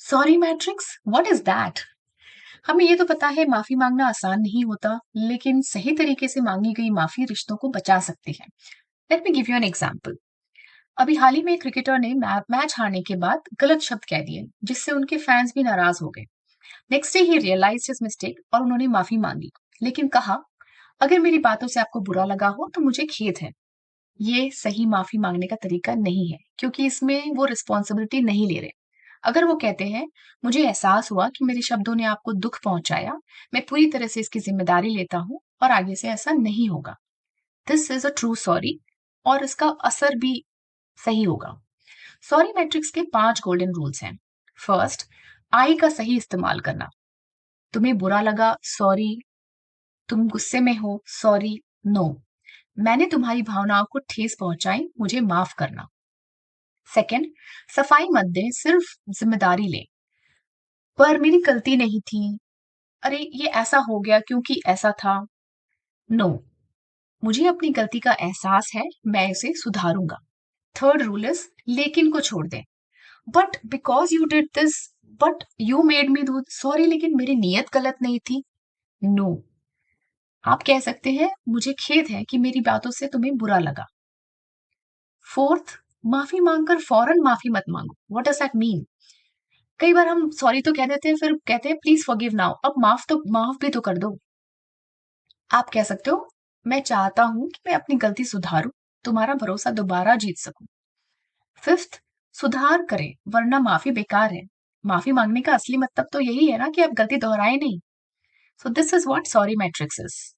Sorry matrix, what is that? हमें ये तो पता है माफी मांगना आसान नहीं होता, लेकिन सही तरीके से मांगी गई माफी रिश्तों को बचा सकती है। Let me give you an example. अभी हाल ही में एक क्रिकेटर ने मैच हारने के बाद गलत शब्द कह दिए, जिससे उनके फैंस भी नाराज हो गए। नेक्स्ट डे ही रियलाइज्ड हिज मिस्टेक और उन्होंने माफी मांगी, लेकिन कहा, अगर मेरी बातों से आपको बुरा लगा हो तो मुझे खेद है। ये सही माफी मांगने का तरीका नहीं है, क्योंकि इसमें वो रिस्पॉन्सिबिलिटी नहीं ले रहे। अगर वो कहते हैं, मुझे एहसास हुआ कि मेरे शब्दों ने आपको दुख पहुंचाया, मैं पूरी तरह से इसकी जिम्मेदारी लेता हूँ और आगे से ऐसा नहीं होगा। This is a true sorry, और इसका असर भी सही होगा। सॉरी मैट्रिक्स के 5 गोल्डन रूल्स हैं। फर्स्ट, आई का सही इस्तेमाल करना। तुम्हें बुरा लगा, सॉरी। तुम गुस्से में हो, सॉरी। नो, मैंने तुम्हारी भावनाओं को ठेस पहुंचाई, मुझे माफ करना। सेकंड, सफाई मत दें, सिर्फ जिम्मेदारी लें। पर मेरी गलती नहीं थी, अरे ये ऐसा हो गया क्योंकि ऐसा था। नो, मुझे अपनी गलती का एहसास है, मैं इसे सुधारूंगा। थर्ड रूल इज, लेकिन को छोड़ दें। But because you did this, but you made me do, sorry लेकिन मेरी नीयत गलत नहीं थी। नो, आप कह सकते हैं, मुझे खेद है कि मेरी बातों से तुम्हें बुरा लगा। फोर्थ, माफी मांगकर फौरन माफी मत मांगो। What does that mean? कई बार हम सॉरी तो कह देते हैं, फिर कहते हैं प्लीज फॉरगिव नाउ, अब माफ भी तो कर दो। आप कह सकते हो, मैं चाहता हूं कि मैं अपनी गलती सुधारूं, तुम्हारा भरोसा दोबारा जीत सकूं। फिफ्थ, सुधार करें, वरना माफी बेकार है। माफी मांगने का असली मतलब तो यही है ना कि आप गलती दोहराए नहीं। So this is what sorry matrix is.